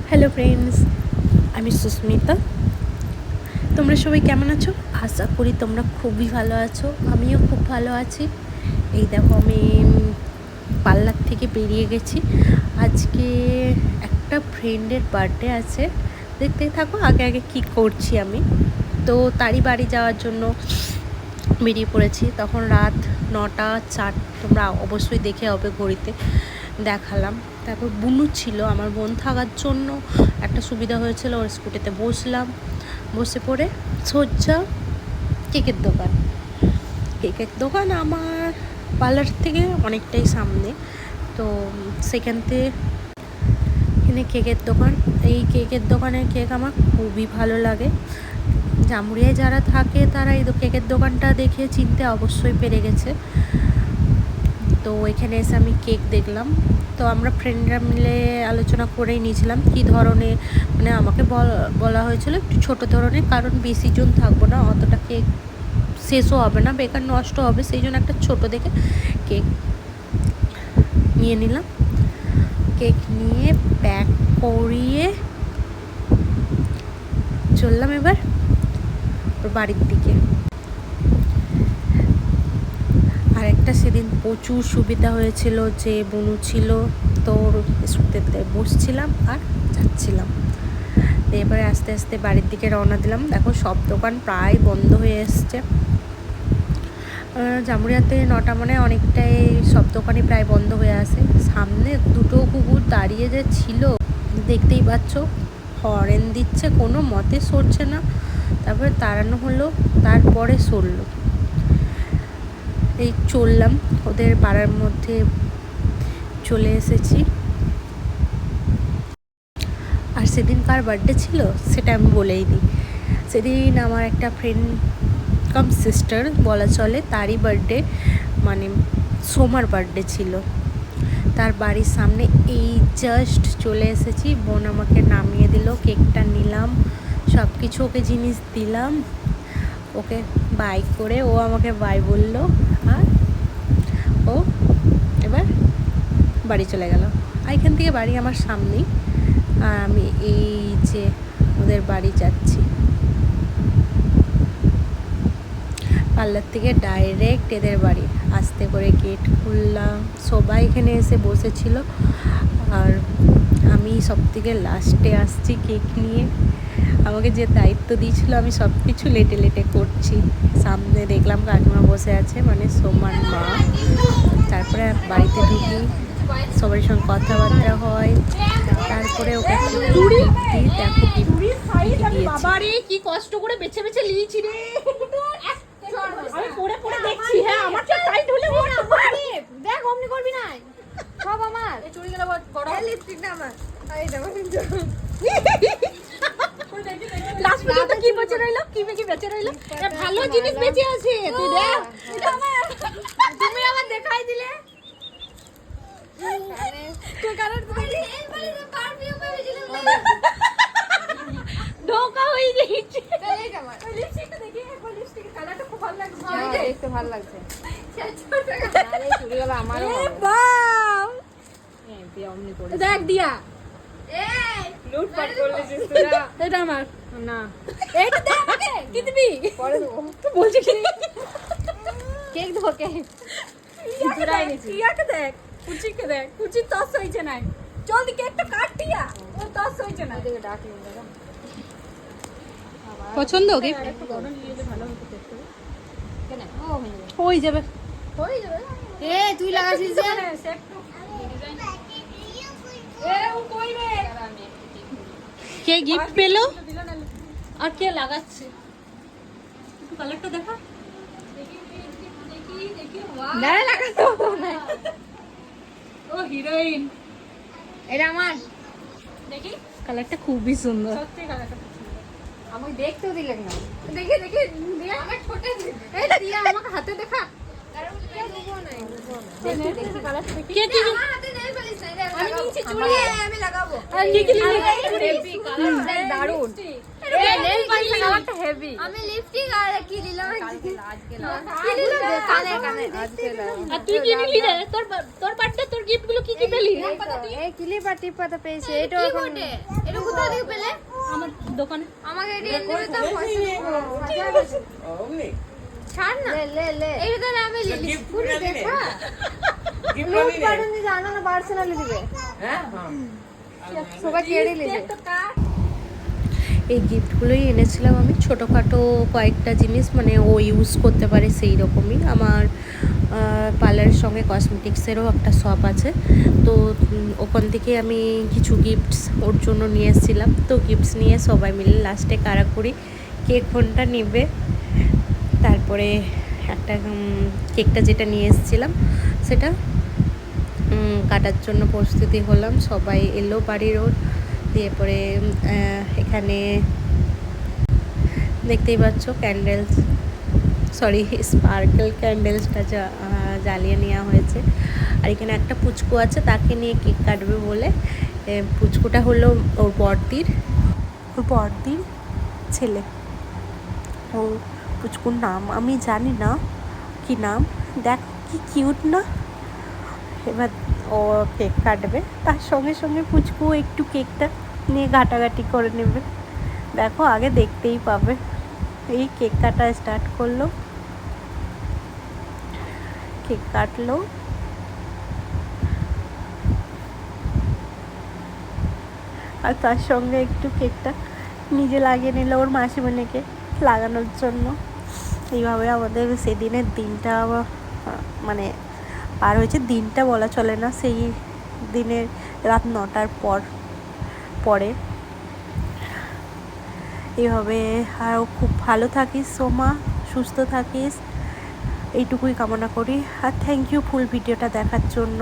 Hello friends, আমি সুস্মিতা। তোমরা সবাই কেমন আছো? আশা করি তোমরা খুবই ভালো আছো। আমিও খুব ভালো আছি। এই দেখো, আমি পার্লার থেকে বেরিয়ে গেছি। আজকে একটা ফ্রেন্ডের বার্থডে আছে। দেখতে থাকো আগে আগে কী করছি আমি। তো তারই বাড়ি যাওয়ার জন্য বেরিয়ে পড়েছি। তখন রাত 9:04, তোমরা অবশ্যই দেখে হবে ঘড়িতে দেখালাম। তারপর বুনু ছিল, আমার বোন থাকার জন্য একটা সুবিধা হয়েছিল। ওর স্কুটিতে বসলাম, বসে পড়ে সোজা কেকের দোকান আমার পার্লার থেকে অনেকটাই সামনে। তো সেখান থেকে এখানে কেকের দোকান, এই কেকের দোকানের কেক আমার খুবই ভালো লাগে। জামুরিয়ায় যারা থাকে তারা এই কেকের দোকানটা দেখে চিনতে অবশ্যই পেরে গেছে। তো এখানে এসে আমি কেক দেখলাম। তো আমরা ফ্রেন্ডরা মিলে আলোচনা করেই নিয়েছিলাম কী ধরনের, মানে আমাকে বলা হয়েছিল একটু ছোটো ধরনের, কারণ বেশি জন থাকবো না, অতটা কেক শেষও হবে না, বেকার নষ্ট হবে, সেই জন্য একটা ছোটো দেখে কেক নিয়ে নিলাম। কেক নিয়ে প্যাক করিয়ে চললাম এবার ওর বাড়ির দিকে। আর একটা সেদিন প্রচুর সুবিধা হয়েছিল যে বুনু ছিল, তো স্কুটিতে বসছিলাম আর যাচ্ছিলাম। এবারে আস্তে আস্তে বাড়ির দিকে রওনা দিলাম। দেখো সব দোকান প্রায় বন্ধ হয়ে এসছে। জামুরিয়াতে 9টা মানে অনেকটাই, সব দোকানই প্রায় বন্ধ হয়ে আসে। সামনে দুটো কুকুর দাঁড়িয়ে যে ছিল, দেখতেই পাচ্ছ, হরেন দিচ্ছে, কোনো মতে সরছে না। তারপরে তাড়ানো হলো, তারপরে সরলো। এই চললাম, ওদের পাড়ার মধ্যে চলে এসেছি। আর সেদিন কার বার্থডে ছিল সেটা আমি বলেই দিই। সেদিন আমার একটা ফ্রেন্ড কাম সিস্টার বলা চলে, তারই বার্থডে, মানে সোমার বার্থডে ছিল। তার বাড়ির সামনে এই জাস্ট চলে এসেছি। বোন আমাকে নামিয়ে দিল, কেকটা নিলাম, সব কিছু ওকে জিনিস দিলাম, ওকে বাই করে ও আমাকে বাই বলল। আর ও এবার বাড়ি চলে গেল। আর এখান থেকে বাড়ি আমার সামনেই, আর আমি এই যে ওদের বাড়ি যাচ্ছি। পার্লার থেকে ডাইরেক্ট এদের বাড়ি। আস্তে করে গেট খুললাম, সবাই এখানে এসে বসেছিল। আর আমি সব থেকে লাস্টে আসছি কেক নিয়ে। আমাকে যে দায়িত্ব দিয়েছিল আমি সব কিছু লেটে লেটে করছি। সামনে দেখলাম কাকিমা বসে আছে, মানে সোমার মা। তারপরে বাড়িতে ঢুকি, সবার সঙ্গে কথাবার্তা হয়, তারপরে ওকে দিই। দেখো কি কষ্ট করে বেছে বেছে লিয়েছি রে। আমি পড়ে পড়ে দেখছি। হ্যাঁ, আমার তো টাইট হলে ওর আমার দেখ অমনি করবি না সব আমার। এই চুড়ি গেলে বড় লিপস্টিক না আমার। এই দেখো কিন্তু লাস্ট পর্যন্ত কি বেঁচে রইলো, কি বেঁচে রইলো। ভালো জিনিস বেঁচে আছে, তুই দেখ। তুমি আমার দেখাই দিলে তুই কারণ ধোকা হয়ে যাচ্ছে। লিপস্টিকটা দেখি, লিপস্টিকের কালারটা খুব ভালো লাগছে। দেখতে ভালো লাগছে। আরে চুড়ি গেল আমার। এ বাম দিয়া অমনি করে দেখ দিয়া। এই লুটপাট করলেছিস তোরা। এটা আমার না, এইটা দে আমাকে। কি দিবি? পরে দেবো। তুই বলছিস কি? কেক দেবো, কেক তোরাই নিছিস। ইয়াকে দেখ, কুচিকে দেখ, কুচি তস হইছে না। জলদি কেকটা কাট দিয়া, ও তস হইছে না। এদিকে ডাকলি দাদা। পছন্দ কি? হয়ে যাবে। এ তুই লাগাছিস যে কে গিফট পেলো আর কে লাগাচ্ছে? একটু কালারটা দেখা। না লাগাতে হবে না। ও হিরোইন, এটা আমার। দেখি কালারটা খুবই সুন্দর। সত্যি কালারটা আমাকে দেখতেও দিলেন না। দেখি দেখি দিয়া আমার ছোটে এই দিয়া আমাকে হাতে দেখা। কে কি আমি নিচে চুড়ি আমি লাগাবো হেভি কালার দারুন নেল পালিশ কালারটা হেভি আমি লিপস্টিক আর কি দিলাম আজকে কানে আজকে আর তুই কি নিলি রে তোর বার্থডে তোর গিফট গুলো কি পেলি এই ক্লিপ আর টিপ পাতা পেয়েছে এটা এখন এটা কোথা থেকে পেলে আমার দোকানে আমাকে এটা এনে দাও পয়সা ওমনি ছাড় না লে এইটা তো আমি লিপস্টিক দেখা লুক পারুন দি জানো না পার্সোনালি দিবে হ্যাঁ সবাই কেড়ে নিবে এই গিফটগুলোই এনেছিলাম আমি, ছোটোখাটো কয়েকটা জিনিস মানে ও ইউজ করতে পারে সেই রকমই। আমার পার্লারের সঙ্গে কসমেটিক্সেরও একটা শপ আছে, তো ওখান থেকে আমি কিছু গিফটস ওর জন্য নিয়ে এসেছিলাম। তো গিফটস নিয়ে সবাই মিলে লাস্টে কারাকুরি কে কোনটা নেবে, তারপরে একটা কেকটা যেটা নিয়ে এসেছিলাম সেটা কাটার জন্য প্রস্তুতি হলাম। সবাই এলো বাড়ির ওর, দিয়ে পরে এখানে দেখতেই পাচ্ছ ক্যান্ডেলস, সরি স্পার্কেল ক্যান্ডেলসটা জ্বালিয়ে নেওয়া হয়েছে। আর এখানে একটা পুচকু আছে, তাকে নিয়ে কেক কাটবে বলে। পুচকুটা হলো ওর বড়দির ছেলে। ও পুচকুর নাম আমি জানি না কি নাম, দেখ কি কিউট না। এবার ও কেক কাটবে, তার সঙ্গে সঙ্গে পুচকু একটু কেকটা নিয়ে ঘাটাঘাটি করে নেবে। দেখো আগে দেখতেই পাবে। এই কেক কাটা স্টার্ট করলো, কেক কাটলো। আর তার সঙ্গে একটু কেকটা নিজে লাগিয়ে নিল ওর মাসিমণিকে লাগানোর জন্য। এইভাবে আমাদের সেদিনের দিনটা মানে পার হয়েছে। দিনটা বলা চলে না, সেই দিনের রাত 9টার পরে। এইভাবে আরও খুব ভালো থাকিস সোমা, সুস্থ থাকিস, এইটুকুই কামনা করি। আর থ্যাংক ইউ ফুল ভিডিওটা দেখার জন্য।